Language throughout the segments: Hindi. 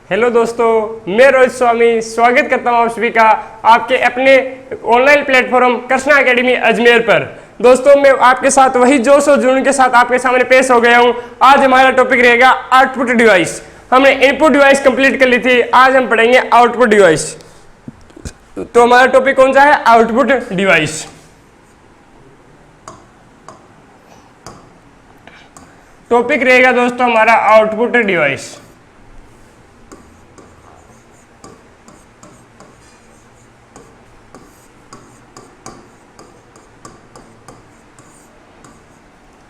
हेलो दोस्तों, मैं रोहित स्वामी स्वागत करता हूं आप सभी का आपके अपने online platform Krishna academy Ajmer पर। दोस्तों, मैं आपके साथ वही जोश और जुनून के साथ आपके सामने पेश हो गया हूं। आज हमारा टॉपिक रहेगा आउटपुट डिवाइस। हमने इनपुट डिवाइस कंप्लीट कर ली थी, आज हम पढ़ेंगे आउटपुट डिवाइस। तो हमारा टॉपिक कौन सा है? Output device. टॉपिक रहेगा दोस्तों हमारा output device.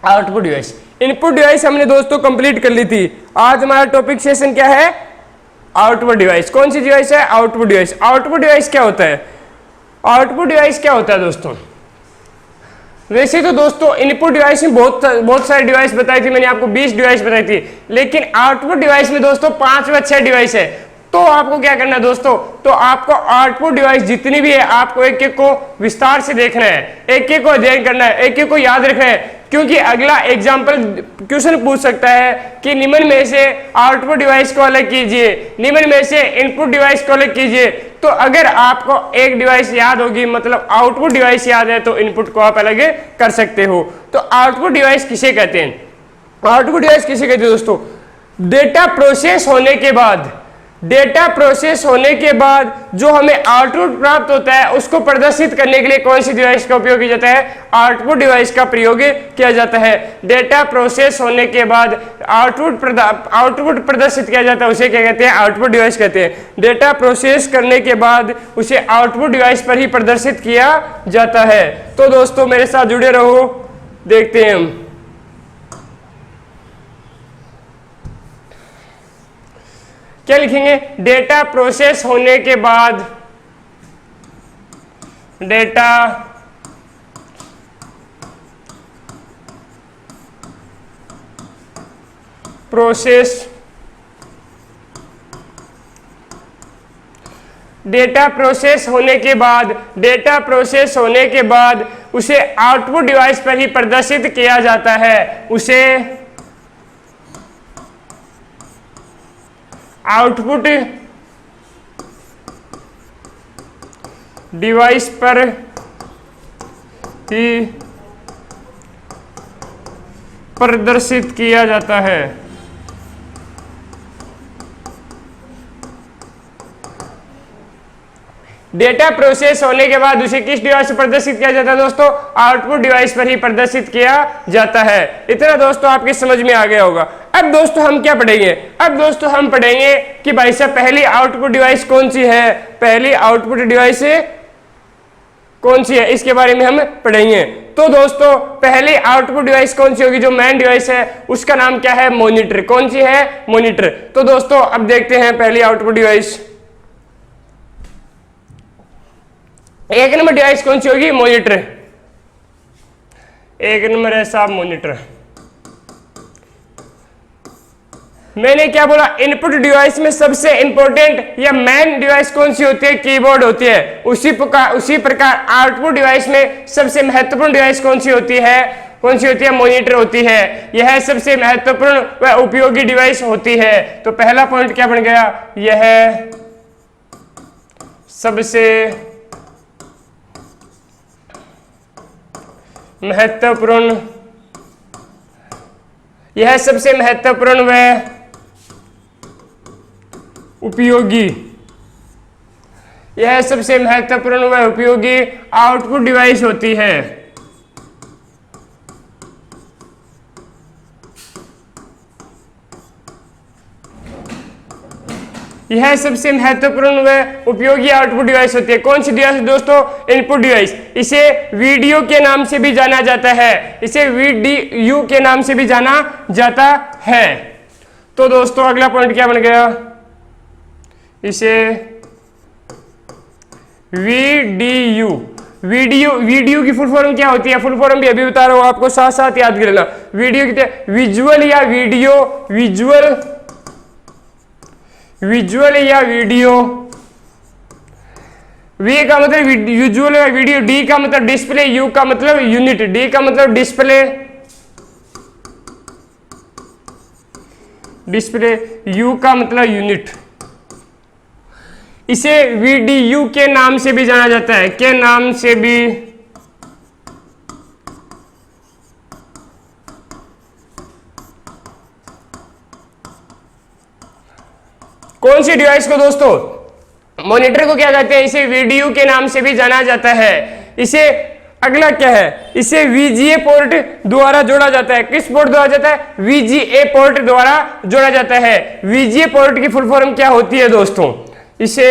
Output device. Input device हमने दोस्तों कंप्लीट कर ली थी। आज हमारा टॉपिक सेशन क्या है? Output device. कौन सी डिवाइस है? Output device. आउटपुट डिवाइस क्या होता है? आउटपुट डिवाइस क्या होता है दोस्तों? वैसे तो दोस्तों इनपुट डिवाइस में बहुत सारे डिवाइस बताई थी, मैंने आपको 20 डिवाइस बताई थी, लेकिन आउटपुट डिवाइस में दोस्तों 5 व 6 डिवाइस है। तो आपको क्या करना है दोस्तों? तो आपको आउटपुट डिवाइस जितनी भी है आपको एक एक को विस्तार से देखना है, एक एक को अध्ययन करना है, एक एक को याद रखना है, क्योंकि अगला एग्जाम्पल क्वेश्चन पूछ सकता है कि निम्न में से आउटपुट डिवाइस को अलग कीजिए, निम्न में से इनपुट डिवाइस को अलग कीजिए। तो अगर आपको एक डिवाइस याद होगी, मतलब आउटपुट डिवाइस याद है, तो इनपुट को आप अलग कर सकते हो। तो आउटपुट डिवाइस किसे कहते हैं? आउटपुट डिवाइस किसे कहते हैं दोस्तों? डेटा प्रोसेस होने के बाद जो हमें आउटपुट प्राप्त होता है उसको प्रदर्शित करने के लिए कौन सी डिवाइस का उपयोग किया जाता है? आउटपुट डिवाइस का प्रयोग किया जाता है। डेटा प्रोसेस होने के बाद आउटपुट प्रदर्शित किया जाता है, उसे क्या कहते हैं? आउटपुट डिवाइस कहते हैं। डेटा प्रोसेस करने के बाद उसे आउटपुट डिवाइस पर ही प्रदर्शित किया जाता है। तो दोस्तों मेरे साथ जुड़े रहो, देखते हैं हम। क्या लिखेंगे? डेटा प्रोसेस होने के बाद डेटा प्रोसेस होने के बाद उसे आउटपुट डिवाइस पर ही प्रदर्शित किया जाता है, उसे आउटपुट डिवाइस पर ही प्रदर्शित किया जाता है। डेटा प्रोसेस होने के बाद उसे किस डिवाइस पर प्रदर्शित किया जाता है दोस्तों? आउटपुट डिवाइस पर ही प्रदर्शित किया जाता है। इतना दोस्तों आपके समझ में आ गया होगा। अब दोस्तों हम क्या पढ़ेंगे? अब दोस्तों हम पढ़ेंगे कि भाई साहब पहली आउटपुट डिवाइस कौन सी है, पहली आउटपुट डिवाइस कौन सी है, इसके बारे में हम पढ़ेंगे। तो दोस्तों पहली आउटपुट डिवाइस कौन सी होगी? जो मेन डिवाइस है उसका नाम क्या है? मॉनिटर। कौन सी है? मॉनिटर। तो दोस्तों अब देखते हैं पहली आउटपुट डिवाइस। एक नंबर डिवाइस कौन सी होगी? मॉनिटर। एक नंबर है साहब मॉनिटर। मैंने क्या बोला? इनपुट डिवाइस में सबसे इंपॉर्टेंट या मेन डिवाइस कौन सी होती है? कीबोर्ड होती है। उसी प्रकार आउटपुट डिवाइस में सबसे महत्वपूर्ण डिवाइस कौन सी होती है? मॉनिटर होती है। यह सबसे महत्वपूर्ण व उपयोगी डिवाइस होती है। तो पहला पॉइंट क्या बन गया? यह सबसे महत्वपूर्ण व उपयोगी आउटपुट डिवाइस होती है। यह सबसे महत्वपूर्ण व उपयोगी आउटपुट डिवाइस होती है। कौन सी डिवाइस दोस्तों? Input device. इसे वीडियो के नाम से भी जाना जाता है, इसे वीडीयू के नाम से भी जाना जाता है। तो दोस्तों अगला पॉइंट क्या बन गया? इसे वीडियो की फुल फॉर्म क्या होती है? फुल फॉर्म भी अभी बता रहा हूं आपको, साथ साथ याद कर लेना। वीडियो की विजुअल या वीडियो, विजुअल या वीडियो। वी का मतलब विजुअल या वीडियो, डी का मतलब डिस्प्ले, यू का मतलब यूनिट, डी का मतलब डिस्प्ले, यू का मतलब यूनिट। इसे VDU के नाम से भी जाना जाता है, के नाम से भी कौन सी डिवाइस को दोस्तों, मॉनिटर को क्या कहते हैं, इसे VDU के नाम से भी जाना जाता है। इसे अगला क्या है, इसे VGA पोर्ट द्वारा जोड़ा जाता है। किस पोर्ट द्वारा जाता है, VGA पोर्ट द्वारा जोड़ा जाता है। VGA पोर्ट की फुल फॉर्म क्या होती है दोस्तों, इसे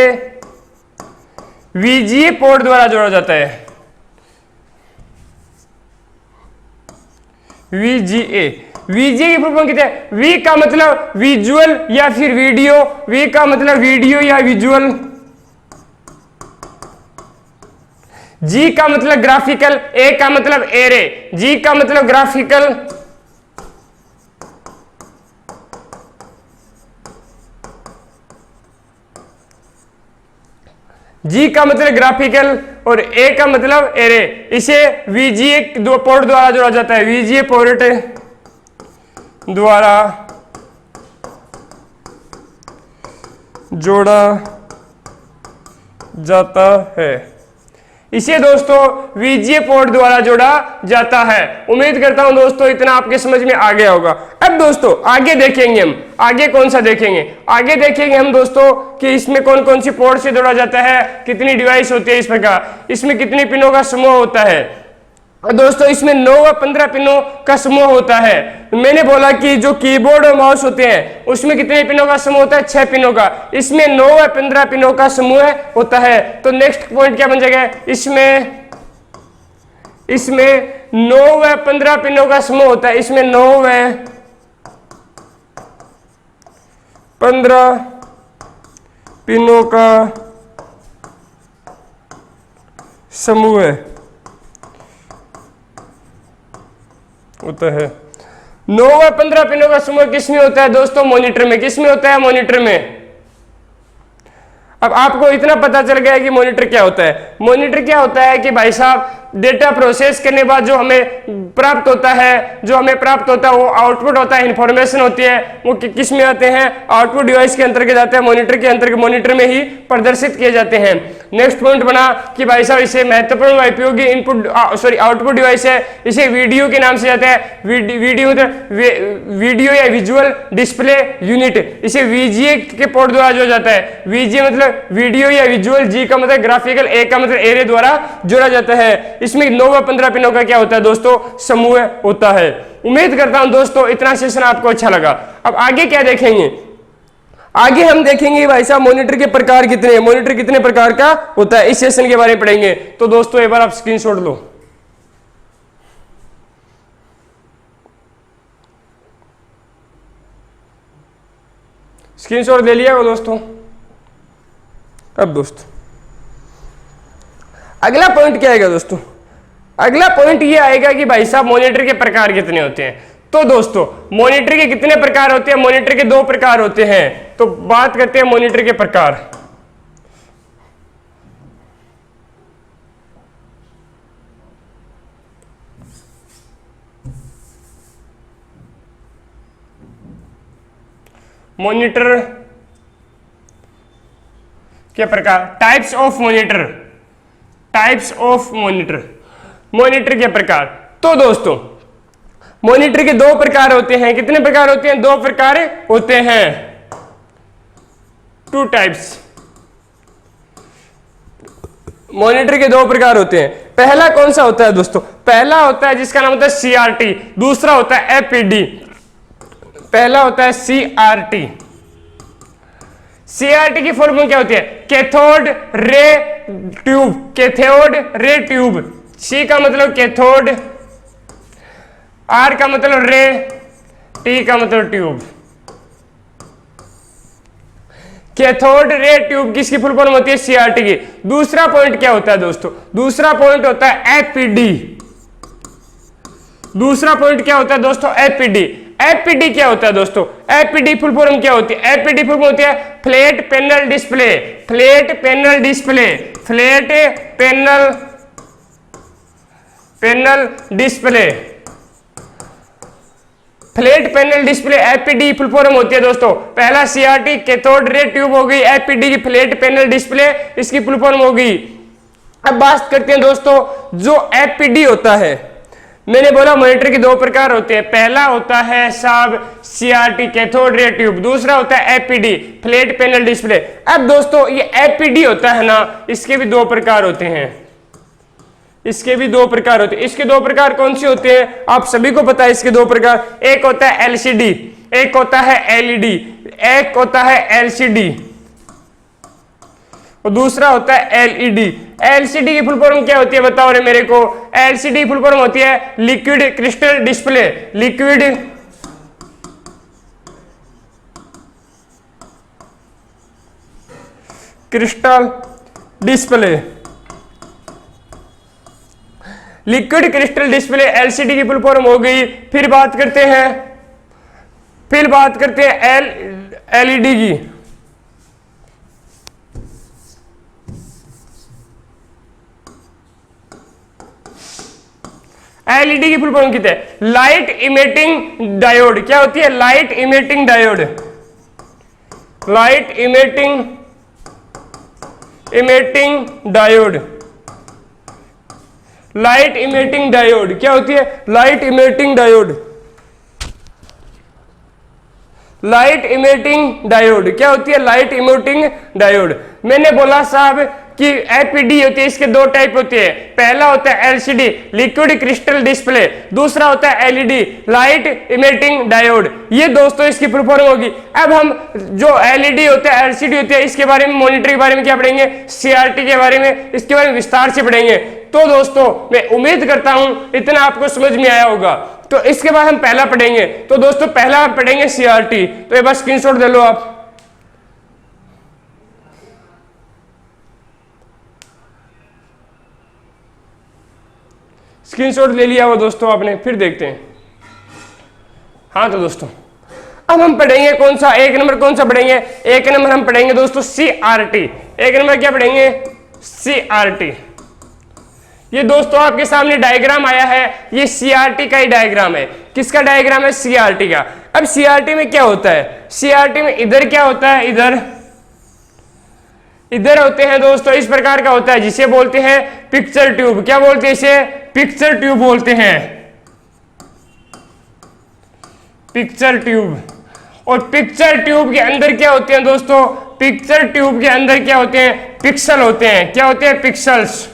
VGA पोर्ट द्वारा जोड़ा जाता है, VGA। VGA की फुल फॉर्म कितना है, V का मतलब विजुअल या फिर वीडियो, V का मतलब वीडियो या विजुअल, G का मतलब ग्राफिकल, A का मतलब एरे, G का मतलब ग्राफिकल, G का मतलब ग्राफिकल और A का मतलब एरे। इसे VGA दो पोर्ट द्वारा जोड़ा जाता है, VGA पोर्ट द्वारा जोड़ा जाता है। इसे दोस्तों VGA पोर्ट द्वारा जोड़ा जाता है। उम्मीद करता हूं दोस्तों इतना आपके समझ में आ गया होगा। अब दोस्तों आगे देखेंगे हम, आगे कौन सा देखेंगे, आगे देखेंगे हम दोस्तों कि इसमें कौन कौन सी पोर्ट से जोड़ा जाता है, कितनी डिवाइस होती है इस प्रकार, इसमें कितनी पिनों का समूह होता है। दोस्तों इसमें 9 व 15 पिनों का समूह होता है। मैंने बोला कि जो कीबोर्ड और माउस होते हैं उसमें कितने पिनों का समूह होता है, 6 पिनों का। इसमें 9 व 15 पिनों का समूह होता है। तो नेक्स्ट पॉइंट क्या बन जाएगा, इसमें 9 व 15 पिनों का समूह होता है। इसमें 9 व 15 पिनों का समूह होता है। 9 व 15 पिनों का समूह किसमें होता है दोस्तों, मॉनिटर में। किसमें होता है, मॉनिटर में। अब आपको इतना पता चल गया कि मॉनिटर क्या होता है। मॉनिटर क्या होता है कि भाई साहब डेटा प्रोसेस करने के बाद जो हमें प्राप्त होता है, वो आउटपुट होता है, इंफॉर्मेशन होती है, वो किस में आते हैं, आउटपुट डिवाइस के अंतर्गत आते हैं, मॉनिटर के अंतर्गत, मॉनिटर में ही प्रदर्शित किए जाते हैं। नेक्स्ट पॉइंट बना कि भाई साहब इसे महत्वपूर्ण व उपयोगी आउटपुट डिवाइस है। इसे वीडियो के नाम से जाता है, वीडियो या विजुअल डिस्प्ले यूनिट। इसे VGA के पोर्ट द्वारा जोड़ा जाता है। VGA मतलब वीडियो या विजुअल, G का मतलब ग्राफिकल, A का मतलब एरे द्वारा जोड़ा जाता है। इसमें 9 व 15 पिनों का क्या होता है दोस्तों, समूह होता है। उम्मीद करता हूं दोस्तों इतना सेशन आपको अच्छा लगा। अब आगे क्या देखेंगे, आगे हम देखेंगे भाई साहब मॉनिटर के प्रकार कितने हैं, मॉनिटर कितने प्रकार का होता है, इस सेशन के बारे में पढ़ेंगे। तो दोस्तों एक बार आप स्क्रीनशॉट लो। स्क्रीनशॉट ले लिया वो दोस्तों। अब दोस्तों अगला पॉइंट क्या आएगा दोस्तों, अगला पॉइंट ये आएगा कि भाई साहब मॉनिटर के प्रकार कितने होते हैं। तो दोस्तों मॉनिटर के कितने प्रकार होते हैं, मॉनिटर के 2 प्रकार होते हैं। तो बात करते हैं मॉनिटर के प्रकार। मॉनिटर के प्रकार, types of monitor, types of monitor, monitor के प्रकार। तो दोस्तों मॉनिटर के 2 प्रकार होते हैं। कितने प्रकार होते हैं, 2 प्रकार होते हैं, 2 टाइप्स। मॉनिटर के 2 प्रकार होते हैं। पहला कौन सा होता है दोस्तों, पहला होता है जिसका नाम होता है CRT, दूसरा होता है FPD। पहला होता है CRT। CRT की फुल फॉर्म क्या होती है, cathode ray tube, cathode ray tube. C का मतलब कैथोड, R का मतलब रे, T का मतलब ट्यूब। कैथोड रे ट्यूब किसकी फुल फॉर्म होती है, CRT की। दूसरा पॉइंट क्या होता है दोस्तों, दूसरा पॉइंट होता है FPD। दूसरा पॉइंट क्या होता है दोस्तों, FPD। FPD क्या होता है दोस्तों, FPD फुल फॉर्म क्या होती है, FPD फुल फॉर्म होती है flat panel display, flat panel display, flat panel display. Flat panel display FPD full form होती है दोस्तों। पहला सीआरटी कैथोड रे ट्यूब हो गई, एफपीडी की फ्लैट पैनल डिस्प्ले इसकी फुल फॉर्म हो गई। अब बात करते हैं दोस्तों जो एफपीडी होता है। मैंने बोला मॉनिटर के दो प्रकार होते हैं, पहला होता है साहब सीआरटी कैथोड रे ट्यूब, दूसरा होता है एफपीडी फ्लैट पैनल डिस्प्ले। अब दोस्तों ये एफपीडी होता है ना, इसके भी दो प्रकार होते हैं, इसके भी दो प्रकार होते हैं। इसके दो प्रकार कौन से होते हैं आप सभी को पता है इसके दो प्रकार, एक होता है एलसीडी, एक होता है एलईडी, एक होता है एलसीडी और दूसरा होता है एलईडी। एलसीडी की फुल फॉर्म क्या होती है बताओ रे मेरे को। एलसीडी फुल फॉर्म होती है liquid crystal display, liquid crystal display, liquid crystal display LCD की फुल फॉर्म हो गई। फिर बात करते हैं एलईडी की। एलईडी की फुल फॉर्म कितने है, लाइट इमिटिंग डायोड। क्या होती है light emitting diode, light emitting diode, light emitting diode. क्या होती है light emitting diode, light emitting diode. क्या होती है लाइट इमिटिंग डायोड। मैंने बोला साहब कि एफपीडी होती है, इसके दो टाइप होते हैं, पहला होता है एलसीडी लिक्विड क्रिस्टल डिस्प्ले, दूसरा होता है एलईडी लाइट इमिटिंग डायोड। ये दोस्तों इसकी फुल फॉर्म होगी। अब हम जो एलईडी होता है एलसीडी होती है इसके बारे में, मॉनिटर के बारे में क्या पढ़ेंगे, सीआरटी के बारे में, इसके बारे में विस्तार से पढ़ेंगे। तो दोस्तों मैं उम्मीद करता हूं इतना आपको समझ में आया होगा। तो इसके बाद हम पहला पढ़ेंगे, तो दोस्तों पहला हम पढ़ेंगे सीआरटी। तो ये बस स्क्रीनशॉट दे लो आप। स्क्रीनशॉट ले लिया वो दोस्तों आपने, फिर देखते हैं। हाँ तो दोस्तों अब हम पढ़ेंगे कौन सा, एक नंबर कौन सा पढ़ेंगे, एक नंबर हम पढ़ेंगे दोस्तों सीआरटी। एक नंबर क्या पढ़ेंगे सीआरटी। ये दोस्तों आपके सामने डायग्राम आया है, ये सीआरटी का ही डायग्राम है। किसका डायग्राम है सीआरटी का। अब सीआरटी में क्या होता है, सीआरटी में इधर क्या होता है, इधर होते हैं दोस्तों इस प्रकार का होता है जिसे बोलते हैं पिक्चर ट्यूब। क्या बोलते हैं इसे, पिक्चर ट्यूब बोलते हैं, पिक्चर ट्यूब। और पिक्चर ट्यूब के अंदर क्या होते हैं दोस्तों, पिक्चर ट्यूब के अंदर क्या होते हैं, पिक्सल होते हैं। क्या होते हैं, पिक्सल्स।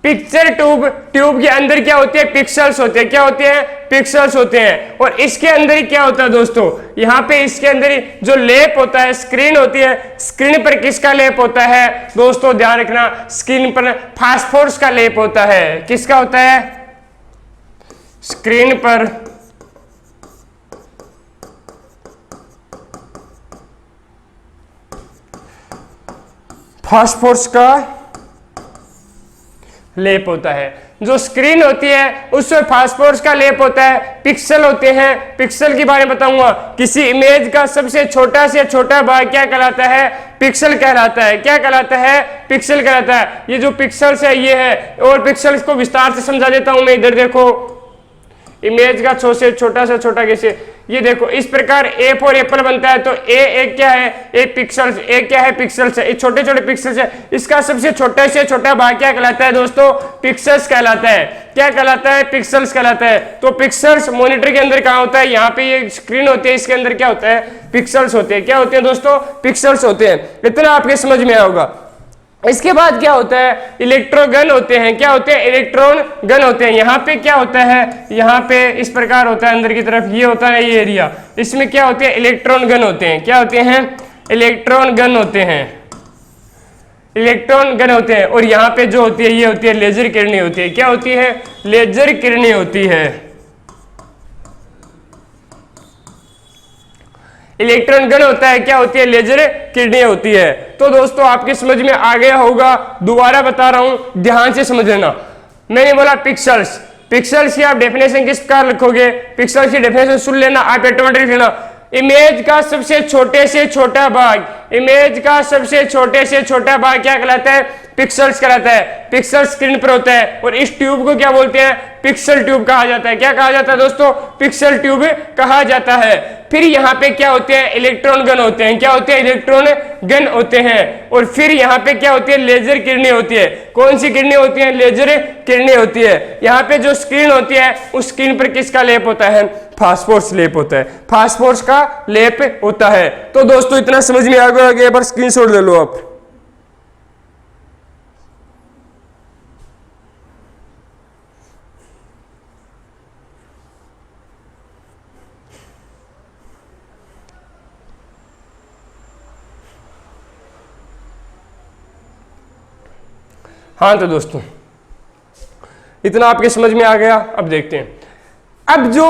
पिक्चर ट्यूब के अंदर क्या होते हैं, पिक्सल्स होते हैं। क्या होते हैं, पिक्सल्स होते हैं। और इसके अंदर ही क्या होता है दोस्तों, यहाँ पे इसके अंदर ही जो लेप होता है, स्क्रीन होती है। स्क्रीन पर किसका लेप होता है दोस्तों, ध्यान रखना, स्क्रीन पर फास्फोरस का लेप होता है। किसका होता है, स्क्रीन पर फास्फोरस का लेप होता है। जो स्क्रीन होती है उसमें फास्फोरस का लेप होता है। पिक्सल होते हैं, पिक्सल के बारे में बताऊंगा। किसी इमेज का सबसे छोटा से छोटा भाग क्या कहलाता है, पिक्सल कहलाता है। क्या कहलाता है, पिक्सल कहलाता है। ये जो पिक्सल्स है ये है, और पिक्सल्स को विस्तार से समझा देता हूं मैं। इधर देखो, इमेज का छोटा से छोटा कैसे, ये देखो इस प्रकार ए फॉर एप्पल बनता है, तो ए क्या है, ए पिक्सल्स, ए क्या है, पिक्सल्स है। ये छोटे छोटे पिक्सल्स है। इसका सबसे छोटा से छोटा भाग क्या कहलाता है दोस्तों, पिक्सल्स कहलाता है। क्या कहलाता है, पिक्सल्स कहलाता है। तो पिक्सल्स मॉनिटर के अंदर कहाँ होता है, यहाँ पे ये स्क्रीन होती है, इसके अंदर क्या होता है, पिक्सल्स होते हैं। क्या होते हैं दोस्तों, पिक्सल्स होते हैं। इतना आपके समझ में आया होगा। इसके बाद क्या होता है, इलेक्ट्रोगन होते हैं। क्या होते हैं, इलेक्ट्रॉन गन होते हैं। यहाँ पे क्या होता है, यहाँ पे इस प्रकार होता है अंदर की तरफ, ये होता है ये एरिया, इसमें क्या होते हैं, इलेक्ट्रॉन गन होते हैं। क्या होते हैं, इलेक्ट्रॉन गन होते हैं, इलेक्ट्रॉन गन होते हैं। और यहाँ पे जो होती है ये होती है लेजर किरणें होती है। क्या होती है, लेजर किरणें होती है। इलेक्ट्रॉन गन होता है, क्या होती है, लेजर किरणें होती है। तो दोस्तों आपके समझ में आ गया होगा, दोबारा बता रहा हूं, ध्यान से समझ लेना। मैंने बोला पिक्सल्स, पिक्सल्स की आप डेफिनेशन किस प्रकार लिखोगे, पिक्सल्स की डेफिनेशन सुन लेना आप, ऑटोमेटिक लेना। इमेज का सबसे छोटे से छोटा भाग, इमेज का सबसे छोटे से छोटा भाग क्या कहलाता है, पिक्सल्स कहलाता है। पिक्सल स्क्रीन पर होता है और इस ट्यूब को क्या बोलते हैं, पिक्सल ट्यूब कहा जाता है। क्या कहा जाता है दोस्तों, पिक्सल ट्यूब कहा जाता है। फिर यहाँ पे क्या होते हैं, इलेक्ट्रॉन गन होते हैं। क्या होते हैं, इलेक्ट्रॉन गन होते हैं। और फिर यहाँ पे क्या होती है, लेजर किरणें होती है। कौन सी किरणें होती हैं, लेजर किरणें होती है। यहाँ पे जो स्क्रीन होती है उस स्क्रीन पर किसका लेप होता है, फास्फोरस लेप होता है, फास्फोरस का लेप होता है। तो दोस्तों इतना समझ में आ गया, एक बार स्क्रीनशॉट ले लो आप। हाँ तो दोस्तों इतना आपके समझ में आ गया। अब देखते हैं, अब जो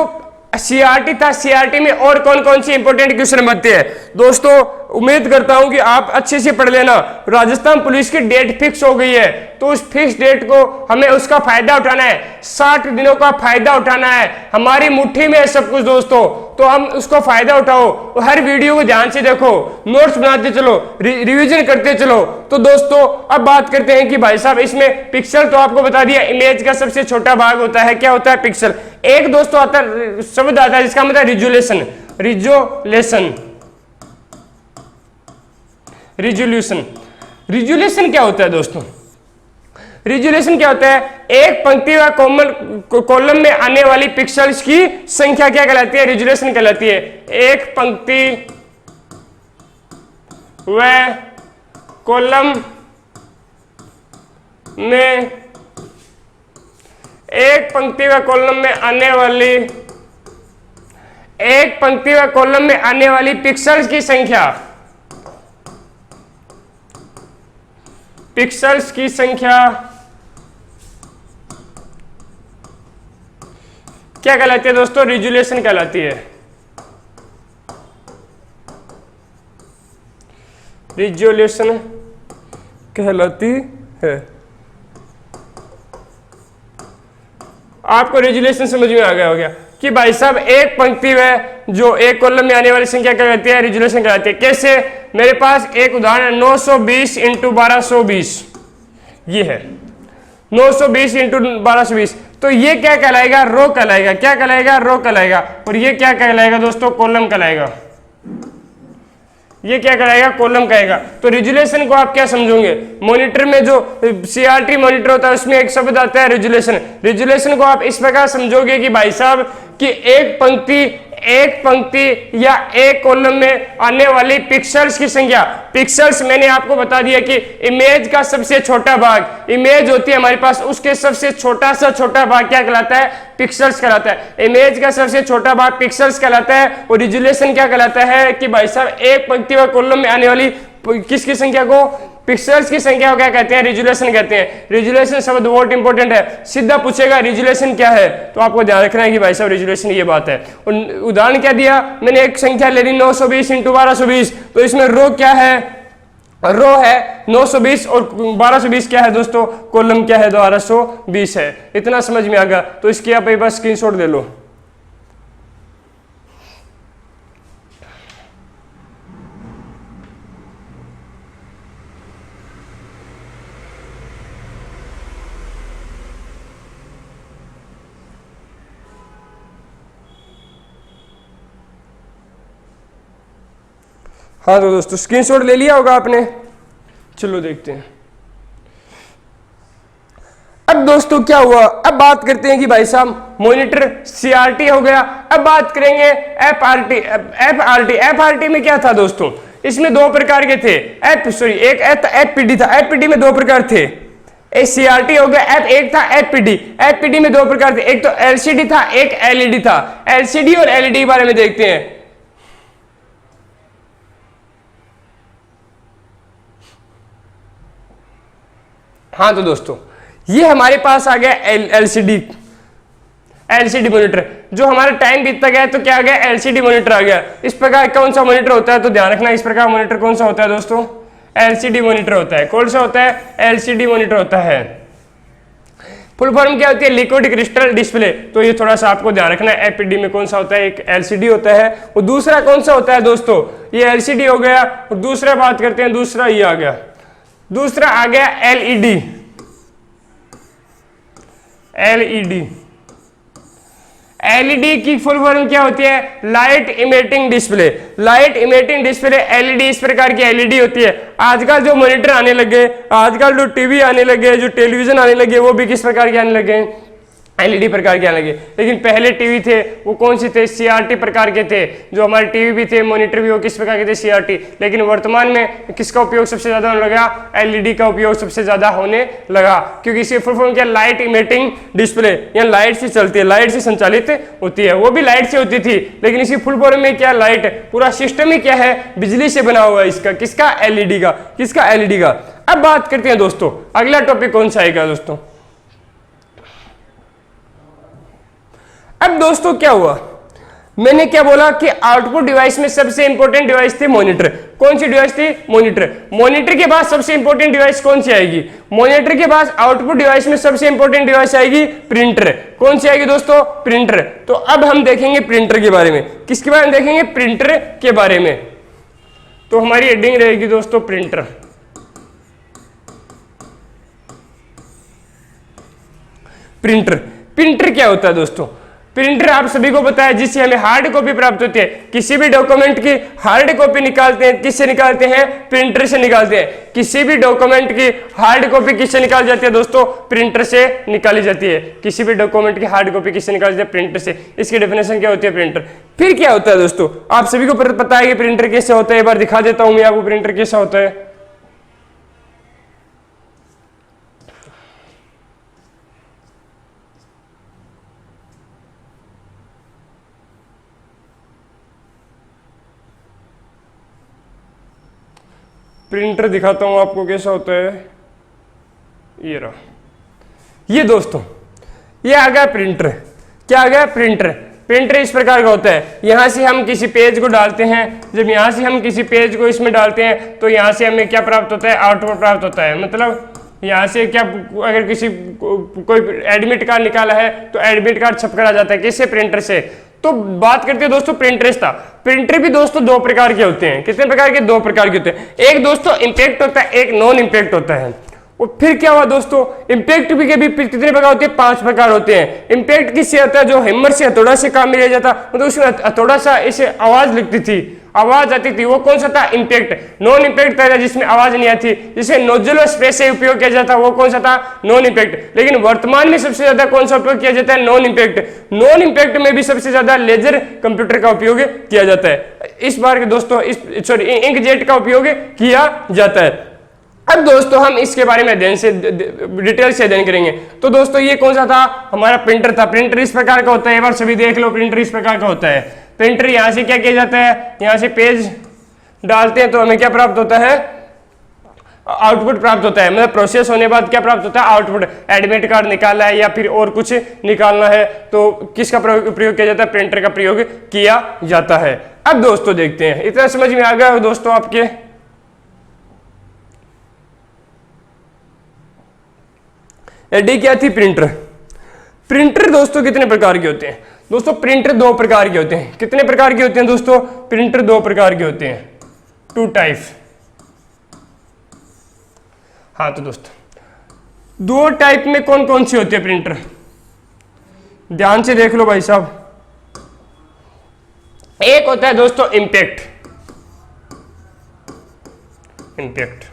सीआरटी था, सीआरटी में और कौन कौन सी इंपॉर्टेंट क्वेश्चन बनते हैं दोस्तों। उम्मीद करता हूं कि आप अच्छे से पढ़ लेना। राजस्थान पुलिस की डेट फिक्स हो गई है, तो उस फिक्स डेट को हमें उसका फायदा उठाना है। 60 दिनों का फायदा उठाना है, हमारी मुट्ठी में है सब कुछ दोस्तों, तो हम उसको फायदा उठाओ। हर वीडियो को ध्यान से देखो, नोट्स बनाते चलो, रिवीजन करते चलो। तो दोस्तों अब बात करते हैं कि भाई साहब इसमें पिक्सल तो आपको बता दिया, इमेज का सबसे छोटा भाग होता है। क्या होता है, पिक्सल। एक दोस्तों आता है, शब्द आता है जिसका मतलब रिजोल्यूशन। रिजोल्यूशन, रिजोल्यूशन, रिजोल्यूशन क्या होता है दोस्तों, रिजोल्यूशन क्या होता है, एक पंक्ति व कॉलम में आने वाली पिक्सल्स की संख्या क्या कहलाती है, रिजोल्यूशन कहलाती है। एक पंक्ति व कॉलम में, एक पंक्ति व कॉलम में आने वाली, एक पंक्ति व कॉलम में आने वाली पिक्सल्स की संख्या, पिक्सल्स की संख्या क्या कहलाती है दोस्तों, रिजोल्यूशन कहलाती है। रिजोल्यूशन कहलाती है। आपको रिजोल्यूशन समझ में आ गया हो गया कि भाई साहब एक पंक्ति में जो एक कॉलम में आने वाली संख्या क्या कहलाती है, रिजोल्यूशन कहलाती है। कैसे, मेरे पास एक उदाहरण है 920 इंटू 1220, ये है 920 इंटू 1220, तो ये क्या कहलाएगा, रो कहलाएगा। क्या कहलाएगा, रो कहलाएगा। और ये क्या कहलाएगा दोस्तों, कॉलम कहलाएगा। ये क्या कहलाएगा, कॉलम कहेगा। तो रिजोल्यूशन को आप क्या समझोगे, मॉनिटर में जो सीआरटी मॉनिटर होता है उसमें एक शब्द आता है रिजोल्यूशन। रिजोल्यूशन को आप इस प्रकार समझोगे कि भाई साहब कि एक पंक्ति या एक कॉलम में आने वाली पिक्सल्स की संख्या। पिक्सल्स मैंने आपको बता दिया कि इमेज का सबसे छोटा भाग, इमेज होती है हमारे पास, उसके सबसे छोटा सा छोटा भाग क्या कहलाता है, पिक्सल्स कहलाता है। इमेज का सबसे छोटा भाग पिक्सल्स कहलाता है। और रिजोल्यूशन क्या कहलाता है कि भाई साहब एक पंक्ति व कॉलम में आने वाली किसकी संख्या को, पिक्सल्स की संख्या को क्या कहते हैं, रिजोल्यूशन कहते हैं। रिजोल्यूशन शब्द बहुत इंपॉर्टेंट है, सीधा पूछेगा रिजोल्यूशन क्या है, तो आपको ध्यान रखना है कि भाई साहब रिजोल्यूशन ये बात है। और उदाहरण क्या दिया मैंने, एक संख्या ले ली 920 इंटू 1220, तो इसमें रो क्या है, रो है 920 और 1220 क्या है दोस्तों, कॉलम क्या है, 1220 है। इतना समझ में आ गया, तो इसकी आप एक बार स्क्रीनशॉट ले लो। हाँ तो दोस्तों स्क्रीनशॉट ले लिया होगा आपने, चलो देखते हैं। अब दोस्तों क्या हुआ, अब बात करते हैं कि भाई साहब मॉनिटर सीआरटी हो गया। अब बात करेंगे एफआरटी। एफआरटी में क्या था दोस्तों, इसमें दो प्रकार के थे, एक एफपीडी था। एफपीडी में दो प्रकार थे, एक सीआरटी हो गया, एक था एफपीडी। एफपीडी में दो प्रकार थे, एक तो एलसीडी था, एक एलईडी था। एलसीडी और एलईडी के बारे में देखते हैं। हाँ तो दोस्तों ये हमारे पास आ गया एलसीडी मॉनिटर। जो हमारा टाइम बीतता गया तो क्या आ गया, एलसीडी मॉनिटर आ गया। इस प्रकार कौन सा मॉनिटर होता है, तो ध्यान रखना, इस प्रकार मॉनिटर कौन सा होता है दोस्तों, एलसीडी मॉनिटर होता है। कौन सा होता है, एलसीडी मॉनिटर होता है। फुल फॉर्म क्या होती है, लिक्विड क्रिस्टल डिस्प्ले। तो ये थोड़ा सा आपको ध्यान रखना है, एफपीडी में कौन सा होता है, एक एलसीडी होता है और दूसरा कौन सा होता है दोस्तों, ये एलसीडी हो गया। और दूसरा बात करते हैं, दूसरा ये आ गया, दूसरा आ गया एलईडी। एलईडी, एलईडी की फुल फॉर्म क्या होती है? Light emitting display. Light emitting display LED, इस प्रकार की एलईडी होती है। आजकल जो मॉनिटर आने लगे, आजकल जो टीवी आने लगे, जो टेलीविजन आने लगे, वो भी किस प्रकार के आने लगे? एलईडी प्रकार के आने लगे। लेकिन पहले टीवी थे वो कौन से थे? सीआरटी प्रकार के थे। जो हमारे टीवी भी थे, मॉनिटर भी, वो किस प्रकार के थे? सीआरटी। लेकिन वर्तमान में किसका उपयोग सबसे ज्यादा होने लगा? एलईडी का उपयोग सबसे ज्यादा होने लगा, क्योंकि इसकी फुल फॉर्म क्या? Light emitting display. यहाँ लाइट से चलती है, लाइट से संचालित होती है। वो भी लाइट से होती थी, लेकिन इसकी फुल फॉर्म में क्या? लाइट। पूरा सिस्टम ही क्या है? बिजली से बना हुआ है इसका। किसका? एलईडी का। किसका? एलईडी का। अब बात करते हैं दोस्तों, अगला टॉपिक कौन सा आएगा दोस्तों? अब दोस्तों क्या हुआ, मैंने क्या बोला कि आउटपुट डिवाइस में सबसे इंपॉर्टेंट डिवाइस थी मॉनिटर। कौन सी डिवाइस थी? मॉनिटर। मॉनिटर के बाद सबसे इंपॉर्टेंट डिवाइस कौन सी आएगी? मॉनिटर के बाद आउटपुट डिवाइस में सबसे इंपॉर्टेंट डिवाइस आएगी प्रिंटर। कौन सी आएगी दोस्तों? प्रिंटर। तो अब हम देखेंगे प्रिंटर के बारे में। किसके बारे में देखेंगे? प्रिंटर के बारे में। तो हमारी हेडिंग रहेगी दोस्तों प्रिंटर। प्रिंटर, प्रिंटर क्या होता है दोस्तों? प्रिंटर आप सभी को पता है, जिससे हमें हार्ड कॉपी प्राप्त होती है। किसी भी डॉक्यूमेंट की हार्ड कॉपी निकालते हैं, किससे निकालते हैं? प्रिंटर से निकालते हैं। किसी भी डॉक्यूमेंट की हार्ड कॉपी किससे निकाली जाती है दोस्तों? प्रिंटर से निकाली जाती है। किसी भी डॉक्यूमेंट की हार्ड कॉपी किससे निकाली जाती है? प्रिंटर से। इसकी डेफिनेशन क्या होती है? प्रिंटर। फिर क्या होता है दोस्तों? आप सभी को पता है कि प्रिंटर कैसे होता है। एक बार दिखा देता हूं मैं आपको प्रिंटर कैसा होता है। प्रिंटर दिखाता हूं आपको कैसा होता है। ये रहा, ये दोस्तों, ये आ गया प्रिंटर। क्या आ गया? प्रिंटर। प्रिंटर इस प्रकार का होता है। यहां से हम किसी पेज को डालते हैं। जब यहां से हम किसी पेज को इसमें डालते हैं तो यहां से हमें क्या प्राप्त होता है? आउटपुट प्राप्त होता है। मतलब यहाँ से क्या, अगर किसी कोई एडमिट कार्ड निकाला है तो एडमिट कार्ड छपकर आ जाता है। किससे? प्रिंटर से। तो बात करते हैं दोस्तों प्रिंटर था। प्रिंटर भी दोस्तों दो प्रकार के होते हैं। कितने प्रकार के? दो प्रकार के होते हैं। एक दोस्तों इम्पैक्ट होता है, एक नॉन इम्पैक्ट होता है। और फिर क्या हुआ दोस्तों? इम्पैक्ट भी के भी कितने प्रकार होते हैं? 5 प्रकार होते हैं। इम्पैक्ट किससे होता है? जो हैमर से हथौड़ा से काम मिला जाता, मतलब उसमें हथौड़ा सा इसे आवाज लगती थी, आवाज आती थी, वो कौन सा था? इम्पैक्ट। नॉन इम्पैक्ट था जिसमें आवाज नहीं आती, जिसे नोजल और स्प्रे से उपयोग किया जाता, वो कौन सा था? Non impact. लेकिन वर्तमान में सबसे ज्यादा कौन सा उपयोग किया जाता है? Non impact. नॉन इम्पैक्ट में भी सबसे ज्यादा लेजर कंप्यूटर का उपयोग किया जाता है। इस बार के दोस्तों इंकजेट का उपयोग किया जाता है। अब दोस्तों हम इसके बारे में अध्ययन से डिटेल से अध्ययन करेंगे। तो दोस्तों ये कौन सा था? हमारा प्रिंटर था। प्रिंटर इस प्रकार का होता है। एक बार सभी देख लो, प्रिंटर इस प्रकार का होता है। प्रिंटर यहाँ से क्या किया जाता है? यहाँ से पेज डालते हैं तो हमें क्या प्राप्त होता है? आउटपुट प्राप्त होता है। मतलब प्रोसेस होने बाद क्या प्राप्त होता है? आउटपुट। एडमिट कार्ड निकालना है या फिर और कुछ निकालना है तो किसका प्रयोग किया जाता है? प्रिंटर का प्रयोग किया जाता है। अब दोस्तों देखते हैं, इतना समझ में आ गया दोस्तों आपके? एडी क्या थी? प्रिंटर। प्रिंटर दोस्तों कितने प्रकार के होते हैं? दोस्तों प्रिंटर दो प्रकार के होते हैं। कितने प्रकार के होते हैं दोस्तों? प्रिंटर दो प्रकार के होते हैं, 2 टाइप। हाँ तो दोस्तों 2 टाइप में कौन कौन सी होती है प्रिंटर? ध्यान से देख लो भाई साहब। एक होता है दोस्तों इम्पैक्ट। इम्पैक्ट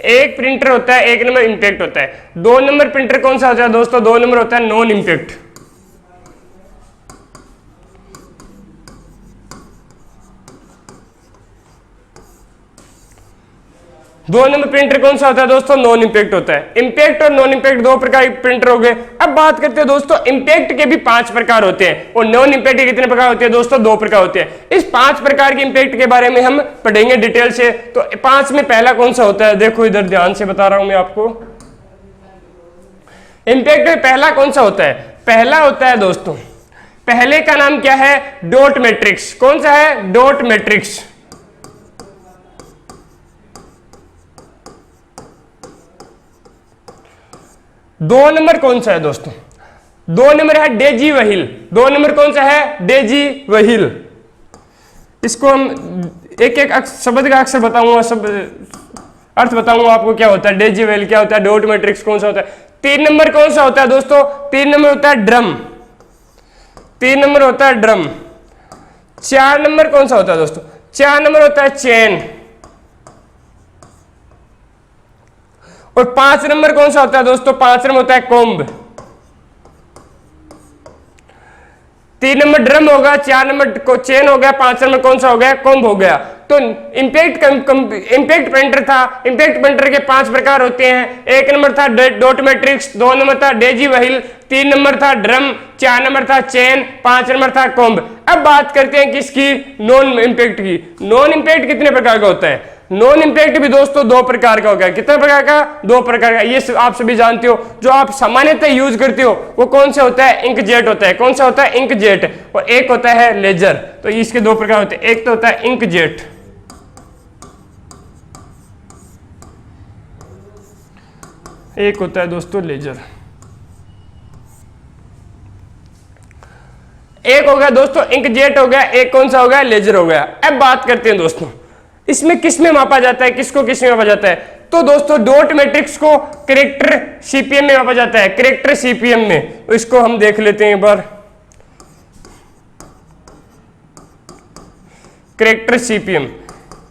एक प्रिंटर होता है, एक नंबर इम्पैक्ट होता है। 2 नंबर प्रिंटर कौन सा होता है दोस्तों? 2 नंबर होता है नॉन इम्पैक्ट। दो नंबर प्रिंटर कौन सा होता है दोस्तों? नॉन इम्पैक्ट होता है। इम्पैक्ट और नॉन इम्पैक्ट 2 प्रकार के प्रिंटर हो गए। अब बात करते हैं दोस्तों इम्पैक्ट के भी 5 प्रकार होते हैं और नॉन इम्पैक्ट के कितने प्रकार होते हैं दोस्तों? 2 प्रकार होते हैं। इस 5 प्रकार के इम्पैक्ट के बारे में हम पढ़ेंगे डिटेल से। तो 5 में पहला कौन सा होता है? देखो इधर ध्यान से बता रहा हूं मैं आपको। इम्पैक्ट में पहला कौन सा होता है? पहला होता है दोस्तों, पहले का नाम क्या है? Dot matrix. कौन सा है? Dot matrix. दो नंबर कौन सा है दोस्तों? 2 नंबर है डेजी वहील। 2 नंबर कौन सा है? Daisy wheel. इसको हम एक एक शब्द का अक्षर बताऊंगा, सब अर्थ बताऊंगा आपको क्या होता है, डेजी व्हील क्या होता है, डॉट मैट्रिक्स कौन सा होता है। 3 नंबर कौन सा होता है दोस्तों, 3 नंबर होता है ड्रम, 3 नंबर होता है ड्रम। 4 नंबर कौन सा होता है दोस्तों, 4 नंबर होता है चेन। और 5 नंबर कौन सा होता है दोस्तों, 5 नंबर होता है कोम्ब। 3 नंबर ड्रम होगा, 4 नंबर चेन हो गया, 5 नंबर कौन सा हो गया, कोम्ब हो गया। तो इंपैक्ट प्रिंटर था। इंपैक्ट प्रिंटर के 5 प्रकार होते हैं। 1 नंबर था डॉट मैट्रिक्स, 2 नंबर था डेजी व्हील, 3 नंबर था ड्रम, 4 नंबर था चेन, 5 नंबर था कोम्ब। अब बात करते हैं किसकी, नॉन इंपैक्ट की। नॉन इंपैक्ट कितने प्रकार का होता है, नॉन इंपैक्ट भी दोस्तों 2 प्रकार का होगा। कितने प्रकार का, 2 प्रकार का। ये आप सभी जानते हो। जो आप सामान्यतः यूज करते हो वो कौन सा होता है, इंकजेट होता है। कौन सा होता है, इंकजेट। और एक होता है लेजर। तो इसके 2 प्रकार होते हैं, एक तो होता है इंकजेट, एक होता है दोस्तों लेजर। एक हो गया दोस्तों इंकजेट हो गया, एक कौन सा हो गया, लेजर हो गया। अब बात करते हैं दोस्तों इसमें किस में मापा जाता है, किसको किस में मापा जाता है। तो दोस्तों डॉट मैट्रिक्स को कैरेक्टर सीपीएम में मापा जाता है, कैरेक्टर सीपीएम में। तो इसको हम देख लेते हैं एक बार। कैरेक्टर सीपीएम,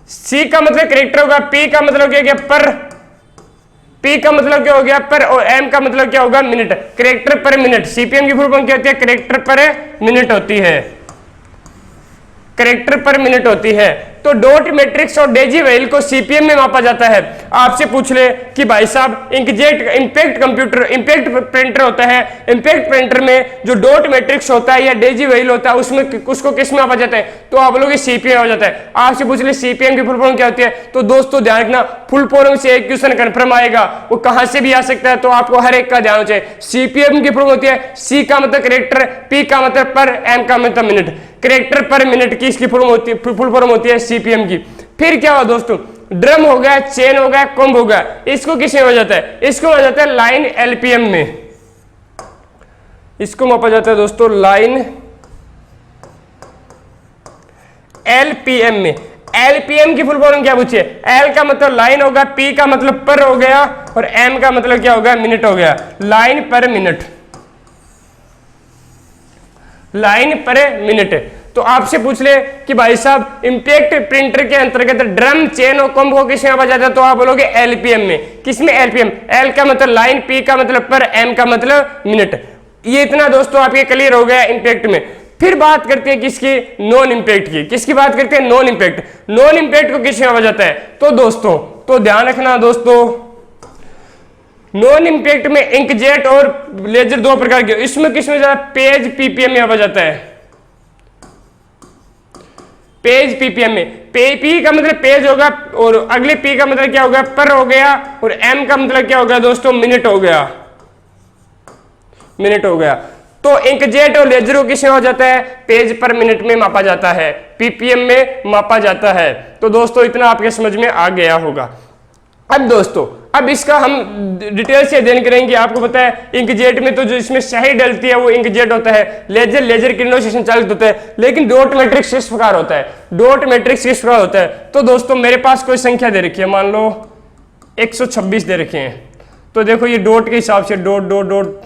सी का मतलब कैरेक्टर होगा, पी का मतलब क्या गया, पर, पी का मतलब क्या हो गया, पर, और एम का मतलब क्या होगा, मिनट। कैरेक्टर पर मिनट, सीपीएम की फुल फॉर्म क्या होती है, कैरेक्टर पर मिनट होती है, कैरेक्टर पर मिनट होती है। तो डॉट मैट्रिक्स और डेजी व्हील को सीपीएम में मापा जाता है। आपसे पूछ ले कि भाई साहब inkjet impact computer impact printer होता है, इंपैक्ट प्रिंटर में जो डॉट मैट्रिक्स होता है या डेजी व्हील होता है उसमें उसको किस में मापा जाता है, तो आप लोग सीपीएम हो जाता है। आपसे पूछ ले सीपीएम की फुल फॉर्म क्या होती है, तो दोस्तों ध्यान रखना फुल फॉर्म से एक क्वेश्चन कंफर्म आएगा, वो कहां से भी आ सकता है, तो आपको हर एक का ध्यान होना चाहिए। सीपीएम की फुल फॉर्म होती है, सी का मतलब कैरेक्टर, पी का मतलब पर, एम का मतलब मिनट। कैरेक्टर पर मिनट की इसकी फुल फॉर्म होती है सीपीएम की। फिर क्या हुआ दोस्तों, ड्रम हो गया, चेन हो गया, कोम्ब हो गया। इसको किस में मापा जाता है, इसको मापा जाता है लाइन एलपीएम में। इसको मापा जाता है दोस्तों लाइन एलपीएम में। एलपीएम की फुल फॉर्म क्या पूछिए, एल का मतलब लाइन होगा, पी का मतलब पर हो गया, और एम का मतलब क्या होगा, मिनट हो गया। लाइन पर मिनट, लाइन पर मिनट। तो आपसे पूछ ले कि भाई साहब इंपैक्ट प्रिंटर के अंतर्गत ड्रम, चेन और कोम्ब को किसमें मापा जाता है, तो आप बोलोगे एलपीएम में। किसमें, एलपीएम। एल का मतलब लाइन, पी का मतलब पर, एम का मतलब मिनट। ये इतना दोस्तों आपके क्लियर हो गया इंपैक्ट में। फिर बात करते हैं किसकी, नॉन इंपैक्ट की। किसकी बात करते हैं, नॉन इंपैक्ट। नॉन इंपैक्ट को किसमें मापा जाता है, तो दोस्तों तो ध्यान रखना दोस्तों, नॉन इंपैक्ट में इंकजेट और लेजर 2 प्रकार के। इसमें किसमें जाता है, पेज पीपीएम में मापा जाता है, पेज पीपीएम में। पी का मतलब पेज होगा, और अगले पी का मतलब क्या होगा, पर हो गया, और एम का मतलब क्या होगा दोस्तों, मिनट हो गया, मिनट हो गया। तो इंकजेट और लेजर को किसमें हो जाता है, पेज पर मिनट में मापा जाता है, पीपीएम में मापा जाता है। तो दोस्तों इतना आपके समझ में आ गया होगा। अब दोस्तों अब इसका हम डिटेल से अध्ययन करेंगे। आपको पता है इंकजेट में तो जो इसमें स्याही डलती है वो इंकजेट होता है, लेजर लेजर किरणोत्सर्जन चालित होता है। लेकिन डॉट मैट्रिक्स किस प्रकार होता है, डॉट मैट्रिक्स किस प्रकार होता है, तो दोस्तों मेरे पास कोई संख्या दे रखी है, मान लो 126 दे रखे हैं। तो देखो ये डॉट के हिसाब से डॉट डॉट डॉट,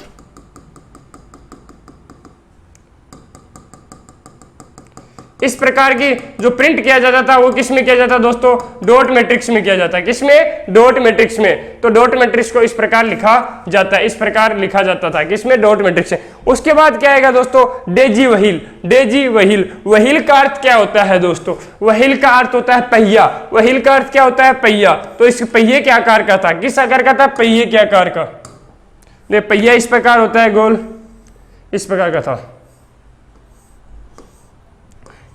इस प्रकार की जो प्रिंट किया जाता था वो किस में किया जाता दोस्तों, डॉट मैट्रिक्स में किया जाता है। किसमें, डॉट मैट्रिक्स में। तो डॉट मैट्रिक्स को इस प्रकार लिखा जाता है, इस प्रकार लिखा जाता था, किसमें, डॉट मैट्रिक्स में। उसके बाद क्या आएगा दोस्तों, Daisy wheel. Daisy wheel, wheel का अर्थ क्या होता है दोस्तों, व्हील का अर्थ होता है पहिया। व्हील का अर्थ क्या होता है, पहिया। तो इस पहिए के आकार का था, किस आकार का था, पहिए के आकार का। पहिया इस प्रकार होता है, गोल इस प्रकार का था,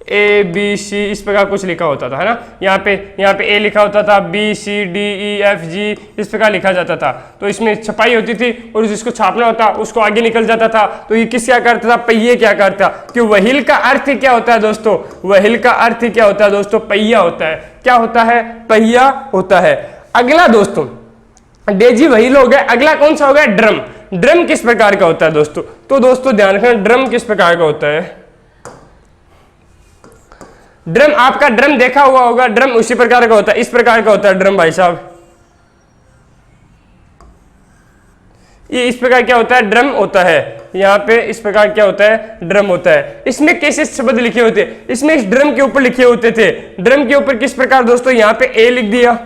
ए बी सी इस प्रकार कुछ लिखा होता था, है ना। यहाँ पे ए लिखा होता था, B C D E F G इस प्रकार लिखा जाता था। तो इसमें छपाई होती थी और जिसको छापना होता उसको आगे निकल जाता था। तो ये किस आकार था, पहिए के आकार था। क्यों, व्हील का अर्थ क्या होता है दोस्तों, व्हील का अर्थ क्या होता है दोस्तों, पहिया होता है। क्या होता है, पहिया होता है। अगला दोस्तों डेजी व्हील हो गया। अगला कौन सा हो गया, ड्रम। ड्रम किस प्रकार का होता है दोस्तों, तो दोस्तों ध्यान रखना ड्रम किस प्रकार का होता है। ड्रम, आपका ड्रम देखा हुआ होगा, ड्रम उसी प्रकार का होता है, इस प्रकार का होता है ड्रम भाई साहब, ये इस प्रकार क्या होता है, ड्रम होता है। यहाँ पे इस प्रकार क्या होता है, ड्रम होता है। इसमें कैसे शब्द लिखे होते, इसमें इस ड्रम के ऊपर लिखे होते थे। ड्रम के ऊपर किस प्रकार दोस्तों, यहाँ पे ए लिख दिया,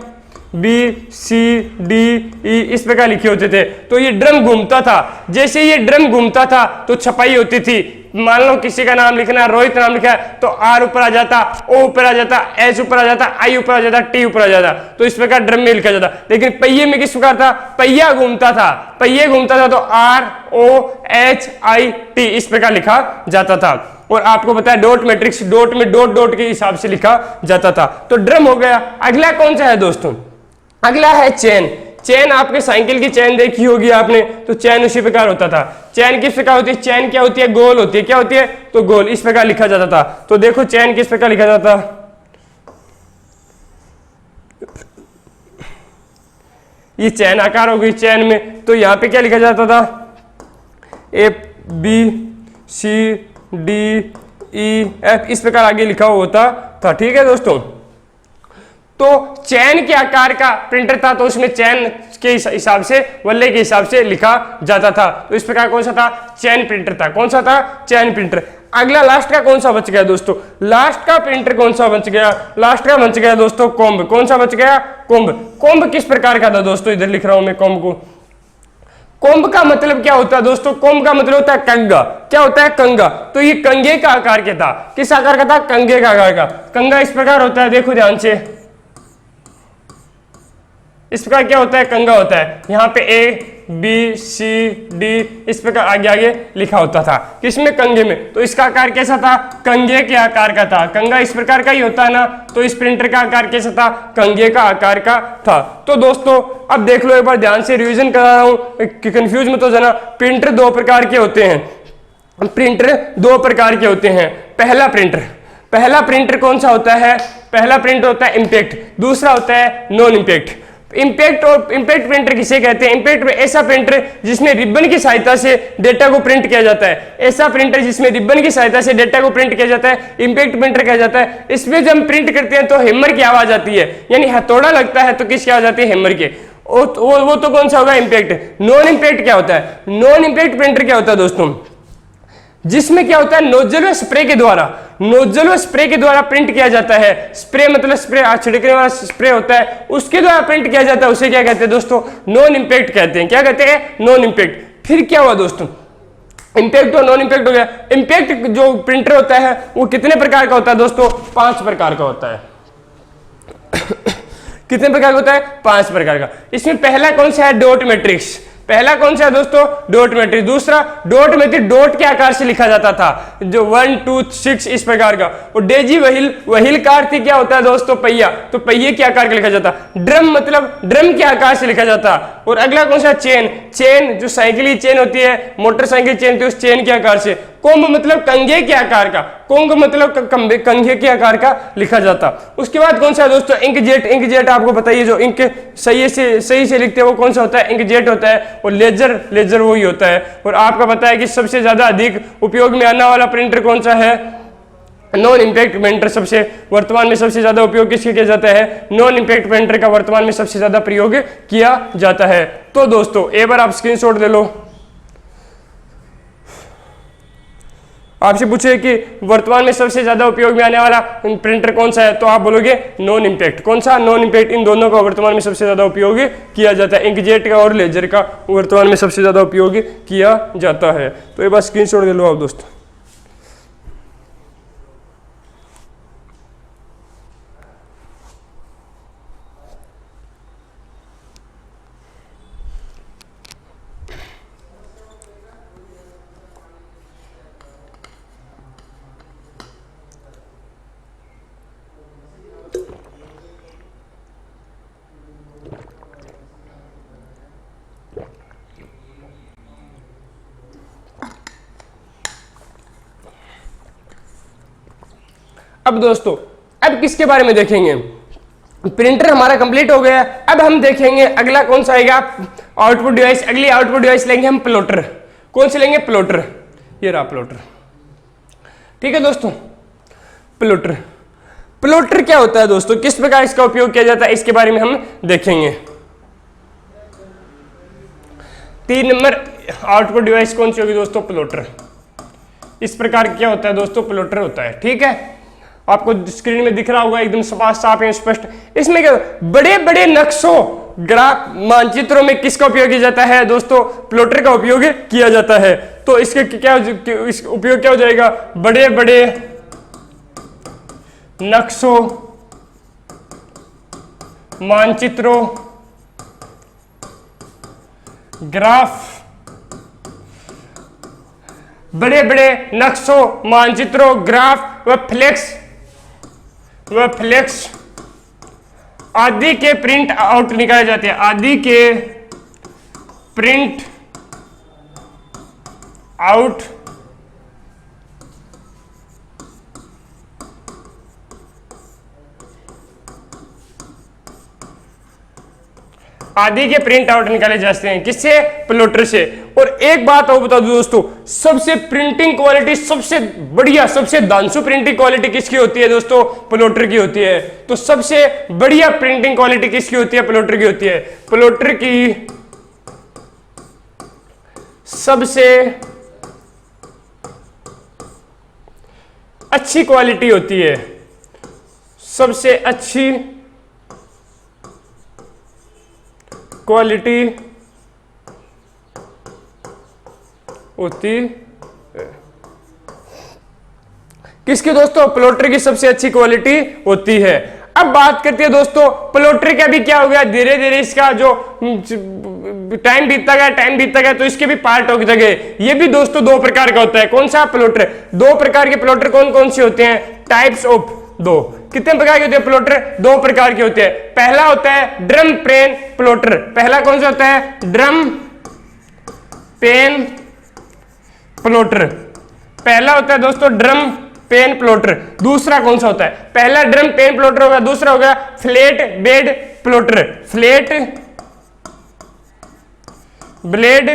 बी सी डी ई इस प्रकार लिखे होते थे। तो ये ड्रम घूमता था, जैसे ये ड्रम घूमता था तो छपाई होती थी। मान लो किसी का नाम लिखना है, रोहित नाम लिखा है तो आर ऊपर आ जाता, ओ ऊपर आ जाता, एच ऊपर आ जाता, आई ऊपर आ जाता, टी ऊपर आ जाता। तो इस प्रकार ड्रम में लिखा जाता। लेकिन पहिए में किस प्रकार था, पहिया घूमता था, पहिए घूमता था तो R O H I T इस प्रकार लिखा जाता था। और आपको पता है डॉट मैट्रिक्स, डॉट में डॉट डॉट के हिसाब से लिखा जाता था। तो ड्रम हो गया। अगला कौन सा है दोस्तों, अगला है चेन। चेन आपके साइकिल की चेन देखी होगी आपने, तो चेन उसी प्रकार होता था। चेन किस प्रकार होती है, चेन क्या होती है, गोल होती है। क्या होती है, तो गोल इस प्रकार लिखा जाता था। तो देखो चेन किस प्रकार लिखा जाता, ये चेन आकार हो गई चेन में। तो यहां पे क्या लिखा जाता था, A B C D E F इस प्रकार आगे लिखा होता था। ठीक है दोस्तों, तो चैन के आकार का प्रिंटर था, तो उसमें चैन के हिसाब से, वल्ले के हिसाब से लिखा जाता था। तो इस प्रकार कौन सा था, चैन प्रिंटर था। कौन सा था, चैन प्रिंटर। अगला लास्ट का कौन सा बच गया दोस्तों, लास्ट का प्रिंटर कौन सा बच गया, लास्ट का बच गया दोस्तों कोम्ब। कौन सा बच गया, कोम्ब। कोम्ब किस प्रकार का था दोस्तों, इधर लिख रहा हूं मैं कोम्ब को। कोम्ब का मतलब क्या होता है दोस्तों, कोम्ब का मतलब होता है कंगा। क्या होता है, कंगा। तो ये कंगे का आकार क्या था, किस आकार का था, कंगे का आकार का। कंगा इस प्रकार होता है, देखो ध्यान से, इस प्रकार क्या होता है, कंगा होता है। यहाँ पे ए बी सी डी इस प्रकार आगे आगे लिखा होता था, किसमें, कंगे में। तो इसका आकार कैसा था, कंगे के आकार का था। कंगा इस प्रकार का ही होता है ना, तो इस प्रिंटर का आकार कैसा था, कंगे का आकार का था। तो दोस्तों अब देख लो एक बार ध्यान से, रिवीजन करा रहा हूं, कंफ्यूज मत हो जाना। प्रिंटर दो प्रकार के होते हैं, प्रिंटर दो प्रकार के होते हैं। पहला प्रिंटर कौन सा होता है, पहला प्रिंटर होता है इम्पैक्ट, दूसरा होता है नॉन इम्पैक्ट। इम्पैक्ट और इम्पैक्ट प्रिंटर किसे कहते हैं, इम्पैक्ट में ऐसा प्रिंटर जिसमें रिबन की सहायता से डेटा को प्रिंट किया जाता है। ऐसा प्रिंटर जिसमें रिबन की सहायता से डेटा को प्रिंट किया जाता है, इम्पैक्ट प्रिंटर कहा जाता है। इसमें जब हम प्रिंट करते हैं तो हैमर की आवाज आती है, यानी हथौड़ा लगता है तो किसकी आवाज आती है, हैमर के। वो तो कौन सा होगा, इम्पैक्ट। नॉन इम्पैक्ट क्या होता है, नॉन इम्पैक्ट प्रिंटर क्या होता है दोस्तों, जिसमें क्या होता है, नोजल व स्प्रे के द्वारा प्रिंट किया जाता है। स्प्रे मतलब स्प्रे छिड़कने वाला स्प्रे होता है, उसके द्वारा प्रिंट किया जाता है, उसे क्या कहते हैं दोस्तों, नॉन इम्पैक्ट कहते हैं। क्या कहते हैं, नॉन इम्पैक्ट। फिर क्या हुआ दोस्तों, इम्पैक्ट और नॉन इम्पैक्ट हो गया। इम्पैक्ट जो प्रिंटर होता है वो कितने प्रकार का होता है दोस्तों, 5 प्रकार का होता है। कितने प्रकार का होता है, 5 प्रकार का। इसमें पहला कौन सा है, डॉट मैट्रिक्स। पहला कौन सा है दोस्तों, डॉट मैट्रिक्स। दूसरा डॉट मैट्रिक्स डॉट के आकार से लिखा जाता था, जो 1 2 6 इस प्रकार का। और डेजी वहील कार थी, क्या होता है दोस्तों, पहिया, तो पहिए के आकार का लिखा जाता। ड्रम मतलब ड्रम के आकार से लिखा जाता। और अगला कौन सा, चेन जो साइकिल की चेन होती है, मोटरसाइकिल चेन थी, उस चेन के आकार से। कोम्ब मतलब कंघे के आकार का, कोंग मतलब कंघे के आकार का लिखा जाता। उसके बाद कौन सा है दोस्तों, इंकजेट आपको बताइए, जो इंक सही से लिखते हैं वो कौन सा होता है, इंकजेट होता है। और लेजर वही होता है। और आपका पता है कि सबसे ज्यादा अधिक उपयोग में आने वाला प्रिंटर कौन सा है, नॉन इम्पैक्ट प्रिंटर। सबसे वर्तमान में सबसे ज्यादा उपयोग किसके किया जाता है, नॉन इम्पैक्ट प्रिंटर का वर्तमान में सबसे ज्यादा प्रयोग किया जाता है। तो दोस्तों एक बार आप स्क्रीनशॉट ले लो। आपसे पूछे कि वर्तमान में सबसे ज्यादा उपयोग में आने वाला प्रिंटर कौन सा है, तो आप बोलोगे नॉन इम्पैक्ट। कौन सा, नॉन इम्पैक्ट। इन दोनों का वर्तमान में सबसे ज्यादा उपयोग किया जाता है, इंकजेट का और लेजर का वर्तमान में सबसे ज्यादा उपयोग किया जाता है। तो ये बात स्क्रीनशॉट ले लो आप दोस्तों। अब दोस्तों अब किसके बारे में देखेंगे, प्रिंटर हमारा कंप्लीट हो गया। अब हम देखेंगे अगला कौन सा आएगा, आउटपुट डिवाइस। अगली आउटपुट डिवाइस लेंगे हम प्लॉटर। कौन से लेंगे, प्लॉटर। ये रहा प्लॉटर। ठीक है दोस्तों, प्लॉटर क्या होता है दोस्तों, किस प्रकार इसका उपयोग किया जाता है, इसके बारे में हम देखेंगे। 3 नंबर आउटपुट डिवाइस कौन सी होगी दोस्तों? प्लॉटर। इस प्रकार क्या होता है दोस्तों? प्लॉटर होता है। ठीक है, आपको स्क्रीन में दिख रहा होगा एकदम साफ एवं स्पष्ट। इसमें क्या बड़े बड़े नक्शों, ग्राफ, मानचित्रों में किसका उपयोग किया जाता है दोस्तों? प्लॉटर का उपयोग किया जाता है। तो इसके क्या उपयोग क्या हो जाएगा? बड़े बड़े नक्शों, मानचित्रों, ग्राफ, बड़े बड़े नक्शों, मानचित्रों, ग्राफ व फ्लेक्स आदि के प्रिंट आउट निकाले जाते हैं। आदि के प्रिंट आउट आदि के प्रिंट आउट निकाले जाते हैं। किससे? प्लॉटर से। और एक बात और बता दूं दोस्तों, सबसे प्रिंटिंग क्वालिटी, सबसे बढ़िया, सबसे दांशु प्रिंटिंग क्वालिटी किसकी होती है दोस्तों? प्लॉटर की होती है। तो सबसे बढ़िया प्रिंटिंग क्वालिटी किसकी होती है? प्लॉटर की होती है। प्लॉटर की सबसे अच्छी क्वालिटी होती है, सबसे अच्छी क्वालिटी होती किसकी दोस्तों? प्लॉटर की सबसे अच्छी क्वालिटी होती है। अब बात करते हैं दोस्तों प्लॉटर का भी क्या हो गया, धीरे धीरे इसका जो टाइम बीतता गया तो इसके भी पार्ट हो गए। ये भी दोस्तों दो प्रकार का होता है। कौन सा? प्लॉटर। दो प्रकार के प्लॉटर कौन कौन से होते हैं? टाइप्स ऑफ दो। कितने प्रकार के होते हैं प्लॉटर? दो प्रकार के होते हैं। पहला होता है ड्रम पेन प्लॉटर। पहला कौन सा होता है? Drum pen plotter. पहला होता है दोस्तों ड्रम पेन प्लॉटर। दूसरा कौन सा होता है? पहला ड्रम पेन प्लॉटर होगा, दूसरा होगा flat bed plotter. Flat blade